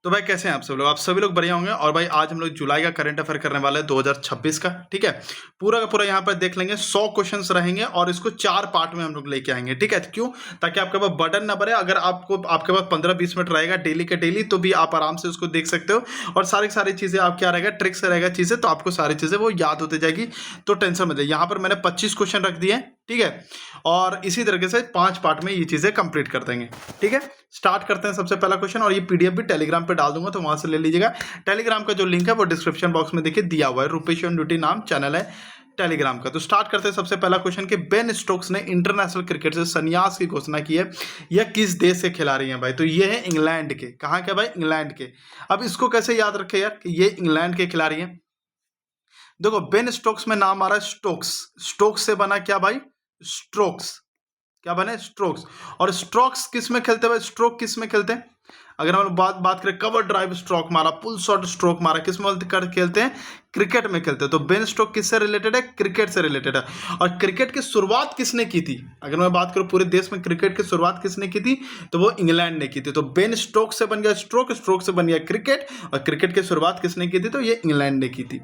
तो भाई कैसे हैं आप सब लोग? आप सभी लोग बढ़िया होंगे। और भाई आज हम लोग जुलाई का करंट अफेयर करने वाले हैं 2026 का। ठीक है, पूरा का पूरा यहाँ पर देख लेंगे। 100 क्वेश्चंस रहेंगे और इसको 4 पार्ट में हम लोग लेके आएंगे। ठीक है, क्यों? ताकि आपके पास बर्डन ना बढ़े। अगर आपके पास 15-20 मिनट रहेगा डेली के डेली, तो भी आप आराम से उसको देख सकते हो। और सारी चीजें आप क्या रहेगा, ट्रिक्स रहेगा चीजें, तो आपको सारी चीजें वो याद होती जाएगी। तो टेंशन मत ले। यहाँ पर मैंने 25 क्वेश्चन रख दिए। ठीक है, और इसी तरीके से 5 पार्ट में ये चीजें कंप्लीट कर देंगे। ठीक है, स्टार्ट करते हैं। सबसे पहला क्वेश्चन, और ये पीडीएफ भी टेलीग्राम पे डाल दूंगा, तो वहां से ले लीजिएगा। टेलीग्राम का जो लिंक है वो डिस्क्रिप्शन बॉक्स में देखिए दिया हुआ है। रुपेश ड्यूटी नाम चैनल है टेलीग्राम का। तो स्टार्ट करते हैं सबसे पहला क्वेश्चन कि बेन स्टोक्स ने इंटरनेशनल क्रिकेट से संन्यास की घोषणा की है। यह किस देश से खिलाड़ी हैं भाई? तो ये है इंग्लैंड के। कहाँ के भाई? इंग्लैंड के। अब इसको कैसे याद रखे यार कि ये इंग्लैंड के खिलाड़ी हैं? देखो, बेन स्टोक्स में नाम आ रहा है स्टोक्स। स्टोक्स से बना क्या भाई? स्ट्रोक्स। क्या बने? स्ट्रोक्स। और स्ट्रोक्स किस में खेलते हैं? स्ट्रोक किस में खेलते हैं? अगर हम बात करें, कवर ड्राइव स्ट्रोक मारा, पुल शॉट स्ट्रोक मारा, किस में खेलते हैं? क्रिकेट में खेलते हैं। तो बेन स्टोक किससे रिलेटेड है? क्रिकेट से रिलेटेड है। और क्रिकेट की शुरुआत किसने की थी? अगर मैं बात करूं पूरे देश में क्रिकेट की शुरुआत किसने की थी, तो वो इंग्लैंड ने की थी। तो बेन स्टोक से बन गया स्ट्रोक, स्ट्रोक से बन गया क्रिकेट, और क्रिकेट की शुरुआत किसने की थी? तो ये इंग्लैंड ने की थी।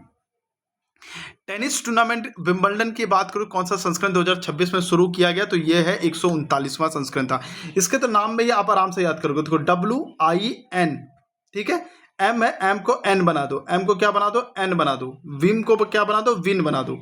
टेनिस टूर्नामेंट विंबलडन की बात करूं, कौन सा संस्करण 2026 में शुरू किया गया? तो ये है 139वां संस्करण था। इसके तो नाम में ये आप आराम से याद करोगे। देखो, WIN। ठीक है, एम है, एम को एन बना दो, एम को क्या बना दो? एन बना दो। विम को क्या बना दो? विन बना दो।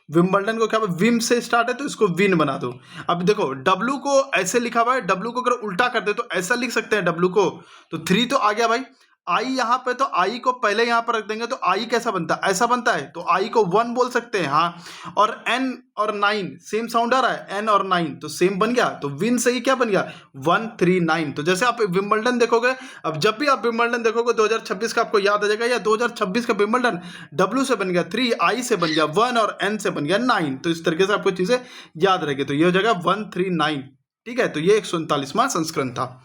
विंबलडन को क्या, विम से स्टार्ट है तो इसको विन बना दो। अब देखो, डब्लू को ऐसे लिखा हुआ है, डब्लू को अगर उल्टा कर दे तो ऐसा लिख सकते हैं डब्लू को। तो 3 तो आ गया भाई। आई यहाँ पे, तो आई को पहले यहाँ पर रख देंगे, तो आई कैसा बनता है? ऐसा बनता है। तो आई को 1 बोल सकते हैं, हाँ। और एन और 9 सेम साउंड आ रहा है, एन और 9 तो सेम बन गया। तो विन से ही क्या बन गया? 139। तो जैसे आप विंबलडन देखोगे, अब जब भी आप विंबलडन देखोगे 2026 का, आपको याद आ जाएगा या 2026 का विंबलडन डब्ल्यू से बन गया 3, आई से बन गया 1 और एन से बन गया 9। तो इस तरीके से आपको चीजें याद रहेगी। तो ये हो जाएगा 139। ठीक है, तो ये 139वां संस्करण था।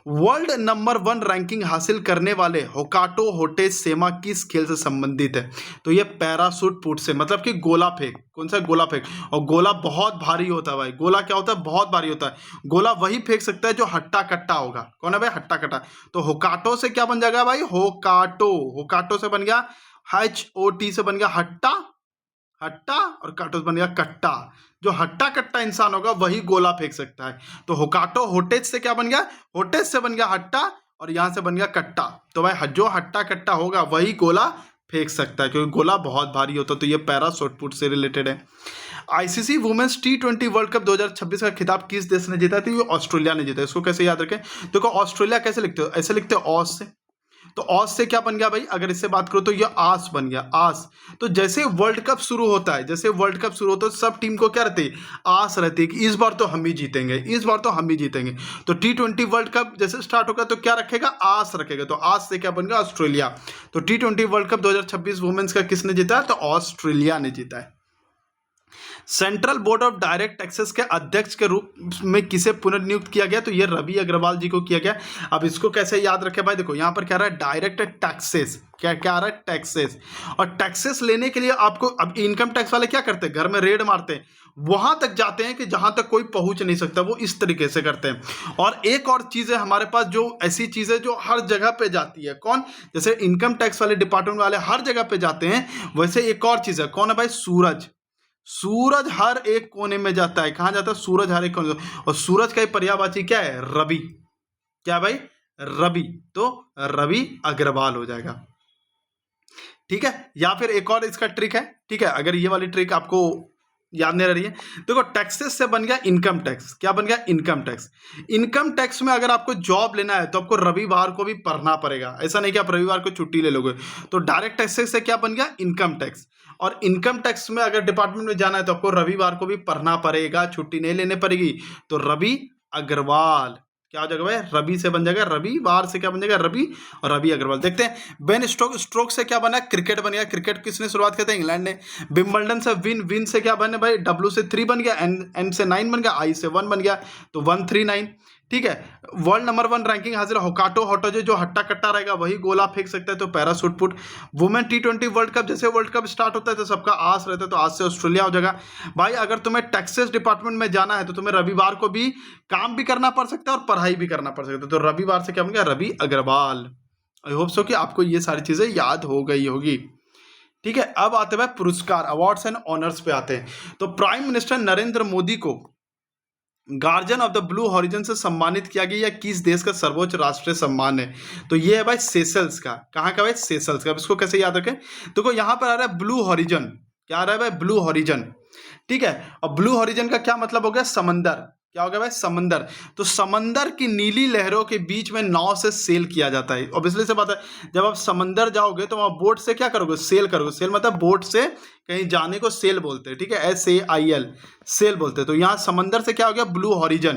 वर्ल्ड नंबर 1 रैंकिंग हासिल करने वाले होकाटो होटेसेमा किस खेल से संबंधित है? तो ये पैराशूट पुट से, मतलब कि गोला फेंक। कौन सा? गोला फेंक। और गोला बहुत भारी होता है भाई। गोला क्या होता है? बहुत भारी होता है। गोला वही फेंक सकता है जो हट्टा कट्टा होगा। कौन है भाई? हट्टा कट्टा। तो होकाटो से क्या बन जाएगा भाई? होकाटो। होकाटो से बन गया HOT से बन गया हट्टा, हट्टा, और काटो बन गया कट्टा। जो हट्टा कट्टा इंसान होगा वही गोला फेंक सकता है। तो होकाटो होटेज से क्या बन गया? होटेज से बन गया हट्टा, और यहां से बन गया कट्टा। तो भाई जो हट्टा कट्टा होगा वही गोला फेंक सकता है, क्योंकि गोला बहुत भारी होता है। तो ये पैरा शॉटपुट से रिलेटेड है। ICC women's T20 world cup 2026 का खिताब किस देश ने जीता? थी ऑस्ट्रेलिया ने जीता। इसको कैसे याद रखें? देखो, ऑस्ट्रेलिया कैसे लिखते हो? ऐसे लिखते हो, ऑस से। तो ऑस से क्या बन गया भाई? अगर इससे बात करो तो ये आस बन गया, आस। तो जैसे वर्ल्ड कप शुरू होता है, जैसे वर्ल्ड कप शुरू होता है, सब टीम को क्या रहती है? आस रहती है कि इस बार तो हम ही जीतेंगे, इस बार तो हम ही जीतेंगे। तो T20 वर्ल्ड कप जैसे स्टार्ट होगा तो क्या रखेगा? आस रखेगा। तो आस से क्या बन गया? ऑस्ट्रेलिया। तो T20 वर्ल्ड कप 2026 वुमेन्स का किसने जीता है? तो ऑस्ट्रेलिया ने जीता है। Central board of direct taxes के अध्यक्ष के रूप में किसे पुनर्नियुक्त किया गया? तो ये रवि अग्रवाल जी को किया गया। अब इसको कैसे याद रखें भाई? देखो, यहां पर क्या रहा है? Direct taxes. क्या क्या आ रहा है? टैक्सेस। और टैक्सेस लेने के लिए आपको, अब इनकम टैक्स वाले क्या करते हैं? घर में रेड मारते हैं, वहां तक जाते हैं कि जहां तक कोई पहुंच नहीं सकता, वो इस तरीके से करते हैं। और एक और चीज है हमारे पास, जो ऐसी चीज है जो हर जगह पे जाती है। कौन? जैसे इनकम टैक्स वाले डिपार्टमेंट वाले हर जगह पे जाते हैं, वैसे एक और चीज है। कौन है भाई? सूरज। सूरज हर एक कोने में जाता है। कहां जाता है? सूरज हर एक कोने में। और सूरज का ही पर्यायवाची क्या है? रवि। क्या भाई? रवि। तो रवि अग्रवाल हो जाएगा। ठीक है, या फिर एक और इसका ट्रिक है। ठीक है, अगर ये वाली ट्रिक आपको याद नहीं रह रही है, देखो, टैक्सेस से बन गया इनकम टैक्स। क्या बन गया? Income tax. इनकम टैक्स में अगर आपको जॉब लेना है तो आपको रविवार को भी पढ़ना पड़ेगा। ऐसा नहीं कि आप रविवार को छुट्टी ले लोगे। तो डायरेक्ट टैक्सेस से क्या बन गया? Income tax. और इनकम टैक्स में अगर डिपार्टमेंट में जाना है तो आपको रविवार को भी पढ़ना पड़ेगा, छुट्टी नहीं लेने पड़ेगी। तो रवि अग्रवाल। क्या हो जाएगा भाई? रवि से बन जाएगा, रविवार से क्या बन जाएगा? रवि। और रवि अग्रवाल। देखते हैं, बेन स्टोक, स्ट्रोक से क्या बना? क्रिकेट बन गया। क्रिकेट किसने शुरुआत की थी? इंग्लैंड ने। विंबलडन से विन, विन से क्या बने भाई? W से 3 बन गया, एन से 9 बन गया, आई से 1 बन गया, तो 139। ठीक है, वर्ल्ड नंबर 1 रैंकिंग हासिल होकाटो होटोजे, जो हट्टा कट्टा रहेगा वही गोला फेंक सकता है, तो parachute put. Women T20 world cup, जैसे वर्ल्ड कप स्टार्ट होता है तो सबका आस रहता है, तो आज से ऑस्ट्रेलिया हो जाएगा। भाई अगर तुम्हें टैक्सेस डिपार्टमेंट में जाना है तो तुम्हें रविवार को भी काम भी करना पड़ सकता है और पढ़ाई भी करना पड़ सकता है। तो रविवार से क्या बन गया? Ravi Agrawal. I hope so कि आपको ये सारी चीज़ें याद हो गई होगी। ठीक है, अब आते हैं पुरस्कार, अवार्ड्स एंड ऑनर्स पे आते हैं। तो प्राइम मिनिस्टर नरेंद्र मोदी को guardian of the blue horizon से सम्मानित किया गया, या किस देश का सर्वोच्च राष्ट्रीय सम्मान है? तो ये है भाई सेशल्स का। कहाँ का भाई? सेशल्स का। अब इसको कैसे याद रखें? देखो यहाँ पर आ रहा है ब्लू हॉरिजन। क्या आ रहा है भाई? Blue horizon. ठीक है, और ब्लू हॉरिजन का क्या मतलब हो गया? समंदर। क्या हो गया भाई? समंदर। तो समंदर की नीली लहरों के बीच में नाव से सेल किया जाता है। ऑब्वियसली से बात है, जब आप समंदर जाओगे तो वहां बोट से क्या करोगे? सेल करोगे। सेल मतलब बोट से कहीं जाने को सेल बोलते हैं। ठीक है, SAIL, सेल बोलते हैं। तो यहाँ समंदर से क्या हो गया? Blue horizon.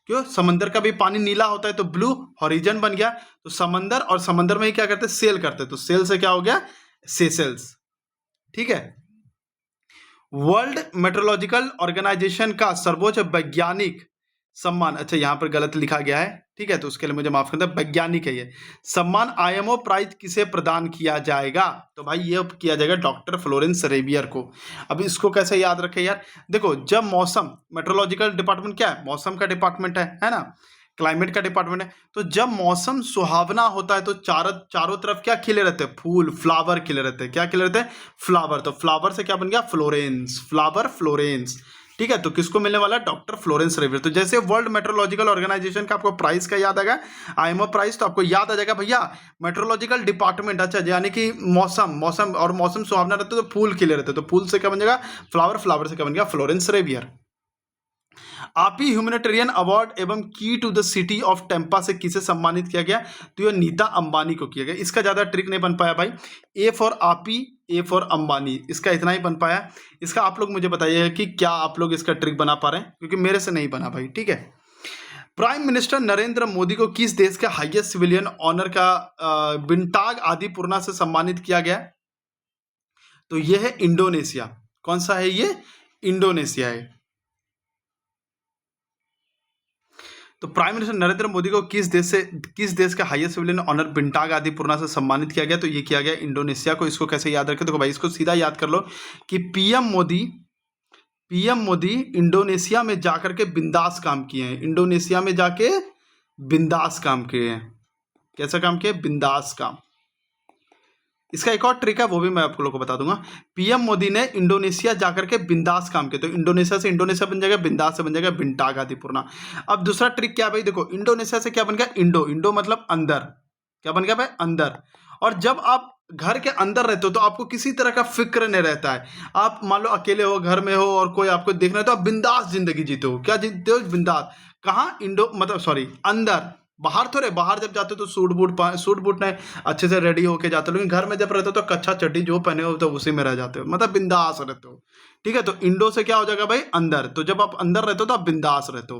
क्यों? समंदर का भी पानी नीला होता है तो ब्लू हॉरिजन बन गया। तो समंदर, और समंदर में ही क्या करते हैं? सेल करते हैं। तो सेल से क्या हो गया? सेशल्स। ठीक है, वर्ल्ड मेट्रोलॉजिकल ऑर्गेनाइजेशन का सर्वोच्च वैज्ञानिक सम्मान, अच्छा यहाँ पर गलत लिखा गया है, ठीक है, तो उसके लिए मुझे माफ करना, वैज्ञानिक है ये सम्मान। IMO प्राइज किसे प्रदान किया जाएगा? तो भाई ये किया जाएगा डॉक्टर फ्लोरेंस सेरेबियर को। अब इसको कैसे याद रखें यार? देखो, जब मौसम, मेट्रोलॉजिकल डिपार्टमेंट क्या है? मौसम का डिपार्टमेंट है ना, क्लाइमेट का डिपार्टमेंट है। तो जब मौसम सुहावना होता है तो चारों तरफ क्या खिले रहते हैं? फूल, फ्लावर खिले रहते हैं। क्या खिले रहते हैं? फ्लावर। तो फ्लावर से क्या बन गया? Florence, flower Florence. ठीक है, तो किसको मिलने वाला है? डॉक्टर फ्लोरेंस सेरेबियर। तो जैसे वर्ल्ड मेट्रोलॉजिकल ऑर्गेनाइजेशन का आपको प्राइस का याद आएगा, IMO प्राइस, तो आपको याद आ जाएगा भैया मेट्रोलॉजिकल डिपार्टमेंट। अच्छा, यानी कि मौसम और मौसम सुहावना रहते तो फूल खिले रहते, तो फूल से क्या बन जाएगा? फ्लावर। फ्लावर से क्या बन गया? Florence Serebrier. आपी ह्यूमैनिटेरियन अवार्ड एवं key to the city of Tampa से किसे सम्मानित किया गया? तो ये नीता अंबानी को किया गया। इसका ज्यादा ट्रिक नहीं बन पाया भाई। ए फॉर आपी, ए फॉर अंबानी, इसका इतना ही बन पाया। इसका आप लोग मुझे बताइए कि क्या आप लोग इसका ट्रिक बना पा रहे हैं, क्योंकि मेरे से नहीं बना भाई। ठीक है, प्राइम मिनिस्टर नरेंद्र मोदी को किस देश के हाईएस्ट सिविलियन ऑनर का बिंटाग आदिपुरना से सम्मानित किया गया? तो यह है इंडोनेशिया। कौन सा है ये? इंडोनेशिया है। तो प्राइम मिनिस्टर नरेंद्र मोदी को किस देश का हाईएस्ट सिविलियन ऑनर बिंटाग आदिपुरना से सम्मानित किया गया? तो ये किया गया इंडोनेशिया को। इसको कैसे याद रखें? तो भाई इसको सीधा याद कर लो कि पीएम मोदी इंडोनेशिया में जाकर के बिंदास काम किए हैं। इंडोनेशिया में जाके बिंदास काम किए हैं। कैसा काम किए? बिंदास काम। इसका एक और ट्रिक है, वो भी मैं आप लोगों को बता दूंगा। पीएम मोदी ने इंडोनेशिया जाकर के बिंदास काम किया। तो इंडोनेशिया से इंडोनेशिया बन जाएगा, बिंदास से बन जाएगा बिंटाग आदिपुरना। अब दूसरा ट्रिक क्या है भाई? देखो, इंडोनेशिया से क्या बन गया? इंडो मतलब अंदर। क्या बन गया भाई? अंदर। और जब आप घर के अंदर रहते हो तो आपको किसी तरह का फिक्र नहीं रहता है। आप मान लो अकेले हो, घर में हो और कोई आपको देखना है, तो आप बिंदास जिंदगी जीते हो। क्या जीते हो? बिंदास। कहाँ? अंदर। बाहर थोड़े, बाहर जब जाते हो तो सूट बूट नहीं, अच्छे से रेडी होके जाते हो, लेकिन घर में जब रहते हो तो कच्चा चड्डी जो पहने हो तो उसी में रह जाते हो, मतलब बिंदास रहते हो। ठीक है, तो इंडो से क्या हो जाएगा भाई? अंदर। तो जब आप अंदर रहते हो तो आप बिंदास रहते हो,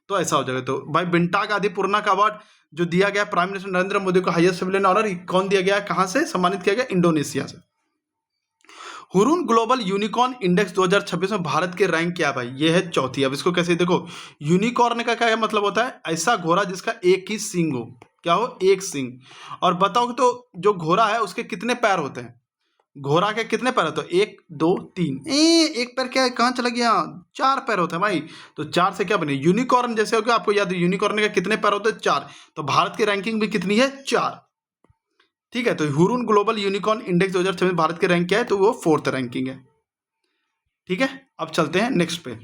तो ऐसा हो जाएगा। तो भाई बिंटाग आदिपुरना का अवार्ड जो दिया गया प्राइम मिनिस्टर नरेंद्र मोदी को, हाईएस्ट सिविलियन ऑनर, कौन दिया गया? कहां से सम्मानित किया गया? इंडोनेशिया से। हुरून ग्लोबल यूनिकॉर्न इंडेक्स 2026 में भारत के रैंक क्या है भाई? ये है चौथी। अब इसको कैसे देखो, यूनिकॉर्न का क्या मतलब होता है? ऐसा घोड़ा जिसका एक ही सींग हो। क्या हो? एक सींग। और बताओ तो जो घोड़ा है उसके कितने पैर होते हैं? घोड़ा के कितने पैर होते हैं? 1 2 3। एक पैर क्या है? कहाँ चला गया? 4 पैर होते हैं भाई। तो 4 से क्या बने? यूनिकॉर्न जैसे हो गया। आपको याद है यूनिकॉर्न के कितने पैर होते हैं? 4। तो भारत की रैंकिंग भी कितनी है? 4। ठीक है, तो Hurun global unicorn index 2026 Bharat के रैंक क्या है? तो वो 4th रैंकिंग है। ठीक है, अब चलते हैं नेक्स्ट पे।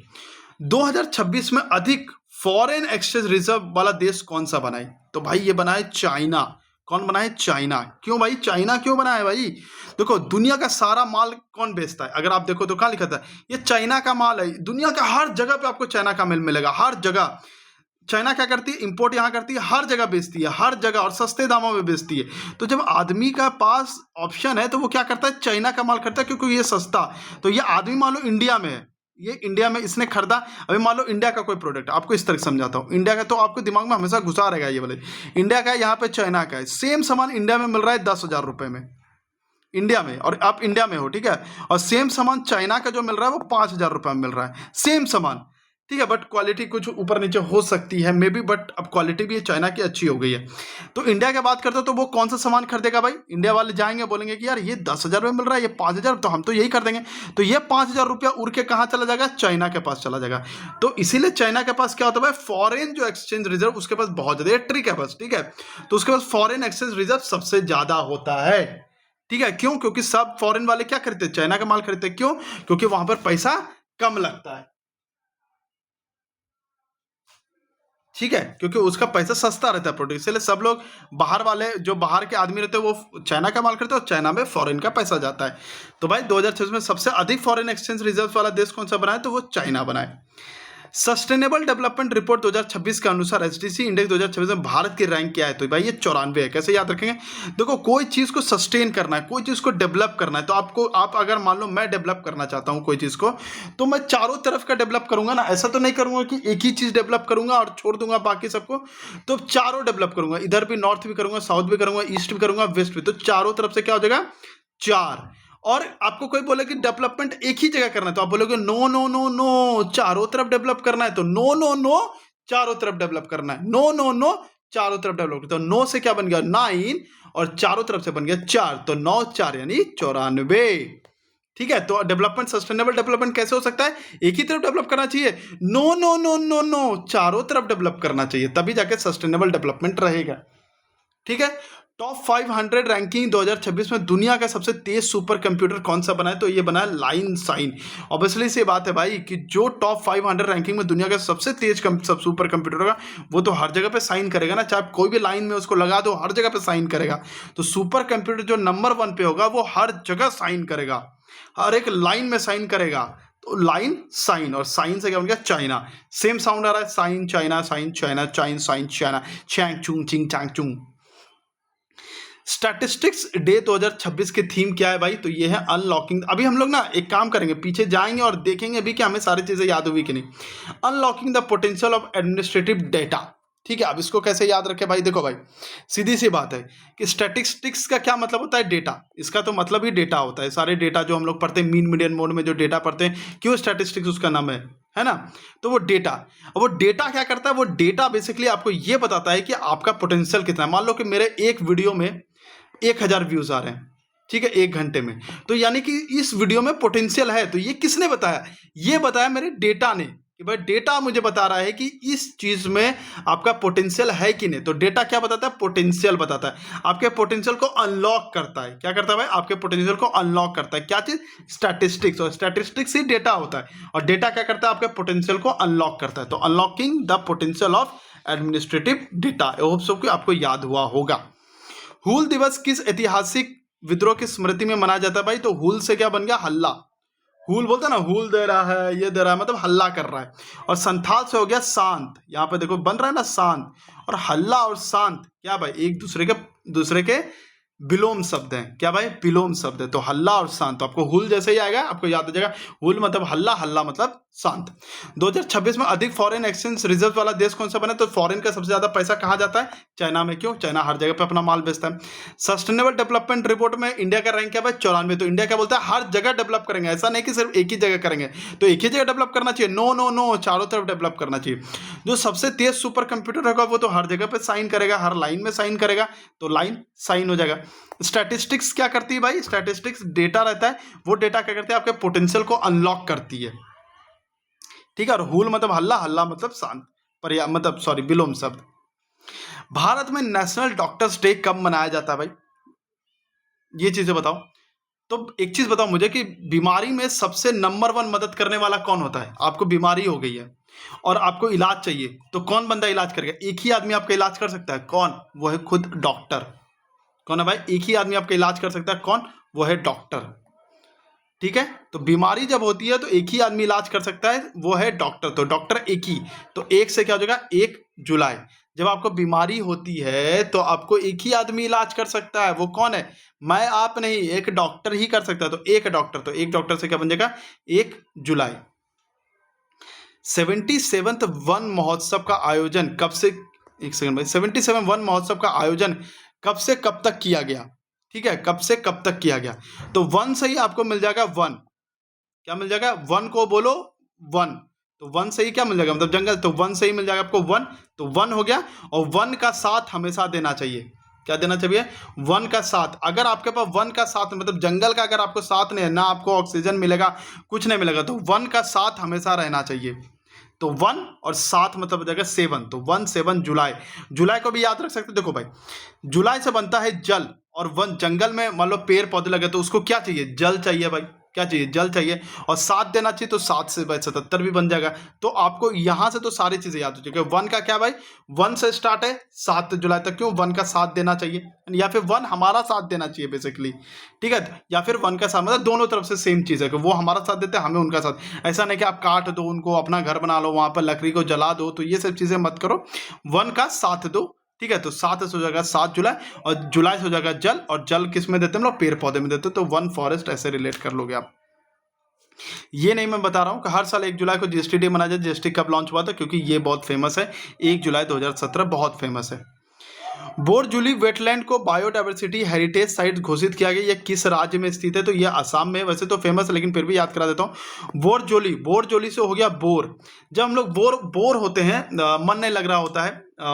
2026 में अधिक फॉरेन एक्सचेंज रिजर्व वाला देश कौन सा बना है? तो भाई ये बना है चाइना। कौन बना है? चाइना। क्यों भाई चाइना क्यों बना है भाई? देखो, दुनिया का सारा माल कौन बेचता है? अगर आप देखो तो कहाँ लिखा था? ये चाइना का माल है। दुनिया का हर जगह पे आपको चाइना का माल मिलेगा, हर जगह। चाइना क्या करती है? इंपोर्ट यहाँ करती है, हर जगह बेचती है, हर जगह, और सस्ते दामों में बेचती है। तो जब आदमी का पास ऑप्शन है तो वो क्या करता है? चाइना का माल करता है, क्योंकि ये सस्ता। तो ये आदमी मान लो इंडिया में है, ये इंडिया में इसने खरीदा। अभी मान लो इंडिया का कोई प्रोडक्ट, आपको इस तरह समझाता हूँ। इंडिया का तो आपको दिमाग में हमेशा घुसा रहेगा ये वाले। इंडिया का है, यहाँ पे चाइना का है। सेम सामान इंडिया में मिल रहा है 10,000 रुपये में, इंडिया में, और आप इंडिया में हो, ठीक है। और सेम सामान चाइना का जो मिल रहा है वो 5,000 रुपये में मिल रहा है, सेम सामान। ठीक है, बट क्वालिटी कुछ ऊपर नीचे हो सकती है मे बी, बट अब क्वालिटी भी चाइना की अच्छी हो गई है। तो इंडिया की बात करते हो तो वो कौन सा सामान खरीदेगा भाई? इंडिया वाले जाएंगे बोलेंगे कि यार ये 10,000 में मिल रहा है, ये 5,000, तो हम तो यही कर देंगे। तो ये 5,000 रुपया उड़ के कहाँ चला जाएगा? चाइना के पास चला जाएगा। तो इसीलिए चाइना के पास क्या होता है भाई, फॉरेन जो एक्सचेंज रिजर्व उसके पास बहुत ज्यादा ट्रिक है बस, ठीक है। तो उसके पास फॉरेन एक्सचेंज रिजर्व सबसे ज्यादा होता है, ठीक है। क्यों? क्योंकि सब फॉरेन वाले क्या खरीदते हैं? चाइना का माल खरीदते हैं। क्यों? क्योंकि वहां पर पैसा कम लगता है, ठीक है, क्योंकि उसका पैसा सस्ता रहता है प्रोडक्ट, इसलिए सब लोग बाहर वाले जो बाहर के आदमी रहते हैं वो चाइना का माल करते हैं और चाइना में फॉरेन का पैसा जाता है। तो भाई 2026 में सबसे अधिक फॉरेन एक्सचेंज रिजर्व वाला देश कौन सा बना है? तो वो चाइना बना है। सस्टेनेबल डेवलपमेंट रिपोर्ट 2026 के अनुसार एचडीसी इंडेक्स 2026 में भारत की रैंक क्या है? तो भाई ये 94 है। कैसे याद रखेंगे? देखो, कोई चीज को सस्टेन करना है, कोई चीज को डेवलप करना है, तो आप अगर मान लो मैं डेवलप करना चाहता हूं कोई चीज को, तो मैं चारों तरफ का डेवलप करूंगा ना, ऐसा तो नहीं करूंगा कि एक ही चीज डेवलप करूंगा और छोड़ दूंगा बाकी सबको। तो चारों डेवलप करूंगा, इधर भी नॉर्थ भी करूंगा, साउथ भी करूंगा, ईस्ट भी करूंगा, वेस्ट भी, तो चारों तरफ से क्या हो जाएगा? चार। और आपको कोई बोले कि डेवलपमेंट एक ही जगह करना है, तो आप बोलोगे नो नो नो नो, चारों तरफ डेवलप करना है। तो नो नो नो, चारों तरफ डेवलप करना है, नो नो नो, चारों तरफ डेवलप। तो नो से क्या बन गया? 9, और चारों तरफ से बन गया 4, तो 9 4 यानी 94, ठीक है। तो डेवलपमेंट, सस्टेनेबल डेवलपमेंट कैसे हो सकता है? एक ही तरफ डेवलप करना चाहिए। No no no no no, चारों तरफ डेवलप करना चाहिए, तभी जाके सस्टेनेबल डेवलपमेंट रहेगा, ठीक है। टॉप 500 रैंकिंग 2026 में दुनिया का सबसे तेज सुपर कंप्यूटर कौन सा बना है? तो ये बना है लाइन साइन। ऑब्वियसली से बात है भाई कि जो टॉप 500 रैंकिंग में दुनिया का सबसे तेज सब सुपर कंप्यूटर होगा, वो तो हर जगह पे साइन करेगा ना, चाहे कोई भी लाइन में उसको लगा दो, हर जगह पे साइन करेगा। तो सुपर कंप्यूटर जो नंबर 1 पे होगा वो हर जगह साइन करेगा, हर एक लाइन में साइन करेगा। तो लाइन साइन, और साइन से क्या बन गया? चाइना। सेम साउंड आ रहा है, साइन चाइना, साइन चाइना, चाइन साइन चाइना, चैंग चूंग चिंग चैंग चूंग। स्टैटिस्टिक्स डे 2026 की थीम क्या है भाई? तो ये है अनलॉकिंग। अभी हम लोग ना एक काम करेंगे, पीछे जाएंगे और देखेंगे अभी कि हमें सारी चीजें याद हुई कि नहीं। Unlocking the potential of administrative data, ठीक है। अब इसको कैसे याद रखे भाई? देखो भाई, सीधी सी बात है कि स्टैटिस्टिक्स का क्या मतलब होता है? डेटा। इसका तो मतलब ही डेटा होता है। सारे डेटा जो हम लोग पढ़ते हैं मीन मीडियन मोड में, जो डेटा पढ़ते हैं, क्यों स्टैटिस्टिक्स उसका नाम है ना। तो वो डेटा, अब वो डेटा क्या करता है? वो डेटा बेसिकली आपको ये बताता है कि आपका पोटेंशियल कितना है। मान लो कि मेरे एक वीडियो में 1,000 व्यूज आ रहे हैं, ठीक है, 1 घंटे में, तो यानी कि इस वीडियो में पोटेंशियल है। तो ये किसने बताया? ये बताया मेरे डेटा ने, कि भाई डेटा मुझे बता रहा है कि इस चीज में आपका पोटेंशियल है कि नहीं। तो डेटा क्या बताता है? पोटेंशियल बताता है। आपके पोटेंशियल को अनलॉक करता है। क्या करता है भाई? आपके पोटेंशियल को अनलॉक करता है। क्या चीज? स्टैटिस्टिक्स। और स्टैटिस्टिक्स ही डेटा होता है, और डेटा क्या करता है? आपके पोटेंशियल को अनलॉक करता है। तो unlocking the potential of administrative data, I hope so कि आपको याद हुआ होगा। हूल दिवस किस ऐतिहासिक विद्रोह की स्मृति में मनाया जाता है भाई? तो हूल से क्या बन गया? हल्ला। हूल बोलते हैं ना, हूल दे रहा है, ये दे रहा है, मतलब हल्ला कर रहा है। और संथाल से हो गया शांत। यहाँ पे देखो बन रहा है ना शांत, और हल्ला और शांत क्या भाई? एक दूसरे के विलोम शब्द हैं। क्या भाई? विलोम शब्द है। तो हल्ला और शांत, तो आपको हुल जैसे ही आएगा आपको याद आ जाएगा। हुल मतलब हल्ला, हल्ला मतलब शांत। 2026 में अधिक फॉरेन एक्सचेंज रिजर्व वाला देश कौन सा बना? तो फॉरेन का सबसे ज्यादा पैसा कहाँ जाता है? चाइना में। क्यों? चाइना हर जगह पे अपना माल बेचता है। सस्टेनेबल डेवलपमेंट रिपोर्ट में इंडिया का रैंक क्या भाई? 94। तो इंडिया क्या बोलता है? हर जगह डेवलप करेंगे, ऐसा नहीं कि सिर्फ एक ही जगह करेंगे। तो एक ही जगह डेवलप करना चाहिए? नो नो नो, चारों तरफ डेवलप करना चाहिए। जो सबसे तेज सुपर कंप्यूटर होगा वो तो हर जगह पे साइन करेगा, हर लाइन में साइन करेगा, तो लाइन साइन हो जाएगा। स्टैटिस्टिक्स क्या करती है भाई? स्टैटिस्टिक्स डेटा रहता है, वो डेटा क्या करती है? आपके पोटेंशियल को अनलॉक करती है, ठीक है। और हुल मतलब हल्ला, हल्ला मतलब शांत, पर्या मतलब सॉरी विलोम शब्द। भारत में नेशनल डॉक्टर्स डे कब मनाया जाता है भाई? ये चीजें बताओ। तो एक चीज बताओ मुझे कि बीमारी में सबसे नंबर 1 मदद करने वाला कौन होता है? आपको बीमारी हो गई है और आपको इलाज चाहिए, तो कौन बंदा इलाज करेगा? एक ही आदमी आपका इलाज कर सकता है। कौन? वो है खुद डॉक्टर। कौन है भाई? एक ही आदमी आपका इलाज कर सकता है। कौन? वो है डॉक्टर, ठीक है। तो बीमारी जब होती है तो एक ही आदमी इलाज कर सकता है, वो है डॉक्टर। तो डॉक्टर एक ही, तो एक से क्या हो जाएगा? 1 जुलाई। जब आपको बीमारी होती है तो आपको एक ही आदमी इलाज कर सकता है, वो कौन है? मैं, आप नहीं, एक डॉक्टर ही कर सकता है। तो एक डॉक्टर, तो एक डॉक्टर से क्या बन जाएगा? 1 जुलाई। 77th वन महोत्सव का आयोजन कब से, एक सेकंड भाई, 77 वन महोत्सव का आयोजन कब से कब तक किया गया? ठीक है, कब से कब तक किया गया? तो वन से ही आपको मिल जाएगा वन। क्या मिल जाएगा? वन को बोलो वन, तो वन से ही क्या मिल जाएगा, मतलब जंगल, तो वन से ही मिल जाएगा आपको वन, तो वन हो गया। और वन का साथ हमेशा देना चाहिए, क्या देना चाहिए, वन का साथ। अगर आपके पास वन का साथ मतलब जंगल का अगर आपको साथ नहीं है, ना आपको ऑक्सीजन मिलेगा, कुछ नहीं मिलेगा, तो वन का साथ हमेशा रहना चाहिए। तो वन और सात मतलब हो जाएगा 7, तो 1 7 जुलाई। जुलाई को भी याद रख सकते, देखो भाई जुलाई से बनता है जल, और वन जंगल में मान लो पेड़ पौधे लगे तो उसको क्या चाहिए, जल चाहिए भाई, क्या चाहिए, जल चाहिए। और 7 देना चाहिए, तो 7 से भाई 77 भी बन जाएगा। तो आपको यहां से तो सारी चीजें याद हो चुकी है। वन का क्या भाई, वन से स्टार्ट है 7 जुलाई तक, क्यों, वन का साथ देना चाहिए, या फिर वन हमारा साथ देना चाहिए बेसिकली, ठीक है, या फिर वन का साथ, मतलब दोनों तरफ से सेम चीज है कि वो हमारा साथ देते हैं, हमें उनका साथ। ऐसा नहीं कि आप काट दो उनको, अपना घर बना लो, वहां पर लकड़ी को जला दो, तो ये सब चीजें मत करो, वन का साथ दो, ठीक है। तो 7 से हो जाएगा 7 जुलाई, और जुलाई से हो जाएगा जल, और जल किस में देते हैं हम लोग, पेड़ पौधे में देते हैं, तो वन फॉरेस्ट ऐसे रिलेट कर लोगे आप। ये नहीं मैं बता रहा हूं कि हर साल 1 जुलाई को जीएसटी डे मनाया जाए। जीएसटी कब लॉन्च हुआ था, क्योंकि ये बहुत फेमस है, 1 जुलाई 2017 बहुत फेमस है। बोरजुली वेटलैंड को बायोडायवर्सिटी हेरिटेज साइट घोषित किया गया। ये किस राज्य में स्थित है, तो ये असम में। वैसे तो फेमस है लेकिन फिर भी याद करा देता हूँ। बोरजोली, बोरजोली से हो गया बोर। जब हम लोग बोर होते हैं, मन नहीं लग रहा होता है,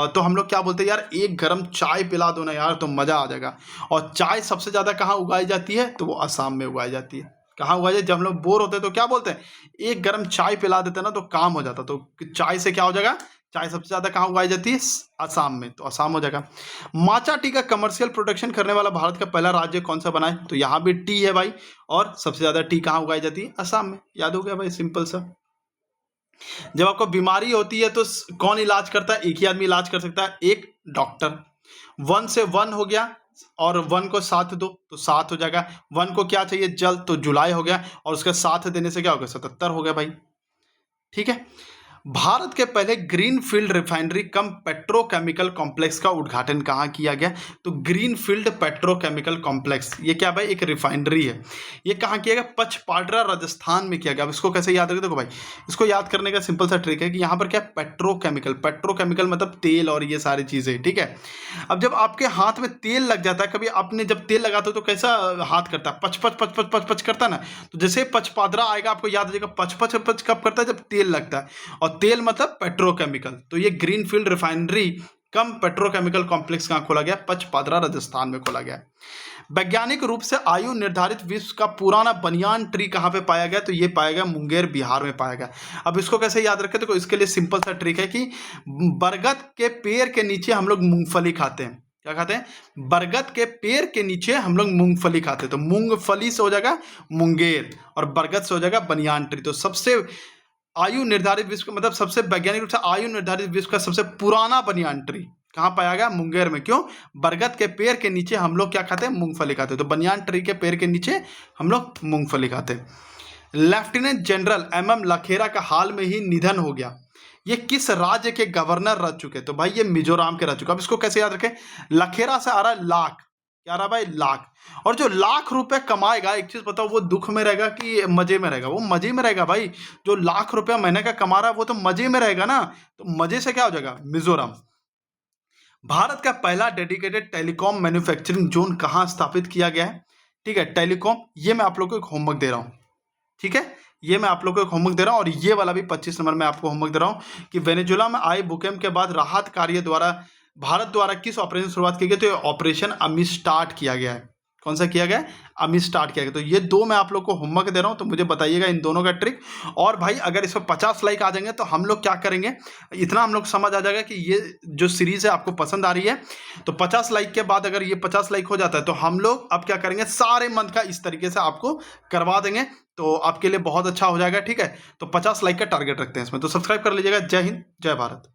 तो हम लोग क्या बोलते हैं, यार एक गर्म चाय पिला दो ना यार, तो मजा आ जाएगा। और चाय सबसे ज्यादा कहाँ उगाई जाती है, तो वो असम में उगाई जाती है। कहाँ उगाई जाती है, जब हम लोग बोर होते हैं तो क्या बोलते हैं, एक गर्म चाय पिला देते हैं ना, तो काम हो जाता। तो चाय से क्या हो जाएगा, चाय सबसे ज्यादा कहाँ उगाई जाती है, असम में, तो असम हो जाएगा। माचा टी का कमर्शियल प्रोडक्शन करने वाला भारत का पहला राज्य कौन सा बना है, तो यहाँ भी टी है भाई, और सबसे ज्यादा टी कहाँ उगाई जाती है, असम में। याद हो गया भाई, सिंपल सा। जब आपको बीमारी होती है तो कौन इलाज करता है, एक ही आदमी इलाज कर सकता है, एक डॉक्टर। 1 से 1 हो गया, और 1 को साथ दो तो 7 हो जाएगा। 1 को क्या चाहिए, जल, तो जुलाई हो गया, और उसके साथ देने से क्या हो गया, 77 हो गया भाई, ठीक है। भारत के पहले ग्रीन फील्ड रिफाइनरी कम पेट्रोकेमिकल कॉम्प्लेक्स का उद्घाटन कहाँ किया गया, तो ग्रीन फील्ड पेट्रोकेमिकल कॉम्प्लेक्स, ये क्या भाई, एक रिफाइनरी है। ये कहाँ किया गया, पचपाड्रा राजस्थान में किया गया। अब इसको कैसे याद रखें, देखो भाई इसको याद करने का सिंपल सा ट्रिक है कि यहाँ पर क्या, पेट्रोकेमिकल, पेट्रोकेमिकल मतलब तेल और ये सारी चीजें, ठीक है। अब जब आपके हाथ में तेल लग जाता है, कभी आपने जब तेल लगाते हो तो कैसा हाथ करता है, पच पच पच पच पच पच करता है ना। तो जैसे पचपादरा आएगा आपको याद आ जाएगा, पच पच पच कब करता है, जब तेल लगता है। और तेल मतलब पेट्रोकेमिकल, तो ये ग्रीनफील्ड रिफाइनरी कम पेट्रोकेमिकल कॉम्प्लेक्स कहाँ खोला गया, पचपादरा राजस्थान में खोला गया। वैज्ञानिक रूप से आयु निर्धारित विश्व का पुराना बनियान ट्री कहाँ पे पाया गया, तो ये पाया गया मुंगेर बिहार में पाया गया। अब इसको कैसे याद रखें, तो इसके लिए सिंपल सा ट्रिक है कि बरगद के पेड़ के नीचे हम लोग मूंगफली खाते हैं। क्या खाते हैं, बरगद के पेड़ के नीचे हम लोग मूंगफली खाते हैं। तो मूंगफली से हो जाएगा मुंगेर, और बरगद से हो जाएगा बनियान ट्री। तो सबसे आयु निर्धारित विश्व मतलब सबसे वैज्ञानिक रूप से आयु निर्धारित विश्व का सबसे पुराना बनियान ट्री कहाँ पाया गया, मुंगेर में। क्यों, बरगद के पेड़ के नीचे हम लोग क्या खाते हैं, मूंगफली खाते हैं। तो बनियान ट्री के पेड़ के नीचे हम लोग मूंगफली खाते हैं। लेफ्टिनेंट जनरल MM लखेरा का हाल में ही निधन हो गया। ये किस राज्य के गवर्नर रह चुके, तो भाई ये मिजोरम के रह चुके। अब इसको कैसे याद रखें, लखेरा से आ रहा है लाख, क्या रहा भाई, लाख। और जो लाख रुपए कमाएगा, एक चीज बताओ, वो दुख में रहेगा कि मजे में रहेगा, वो मजे में रहेगा भाई। जो लाख रुपया महीने का कमा रहा है वो तो मजे में रहेगा ना, तो मजे से क्या हो जाएगा, मिजोरम। भारत का पहला डेडिकेटेड टेलीकॉम मैन्युफैक्चरिंग जोन कहाँ स्थापित किया गया है, ठीक है, टेलीकॉम। ये मैं आप लोग को एक होमवर्क दे रहा हूँ, ठीक है, ये मैं आप लोग को एक होमवर्क दे रहा हूँ। और ये वाला भी 25 नंबर में आपको होमवर्क दे रहा हूँ कि वेनेजुएला में आए भूकंप के बाद राहत कार्य द्वारा भारत द्वारा किस ऑपरेशन शुरुआत की गई, तो ऑपरेशन अमी स्टार्ट किया गया है। कौन सा किया गया, अमी स्टार्ट किया गया। तो ये दो मैं आप लोग को होमवर्क दे रहा हूँ, तो मुझे बताइएगा इन दोनों का ट्रिक। और भाई अगर इस पर 50 लाइक आ जाएंगे तो हम लोग क्या करेंगे, इतना हम लोग समझ आ जाएगा कि ये जो सीरीज है आपको पसंद आ रही है। तो 50 लाइक के बाद अगर ये 50 लाइक हो जाता है तो हम लोग अब क्या करेंगे, सारे मंथ का इस तरीके से आपको करवा देंगे, तो आपके लिए बहुत अच्छा हो जाएगा, ठीक है। तो 50 लाइक का टारगेट रखते हैं इसमें। तो सब्सक्राइब कर लीजिएगा। जय हिंद, जय भारत।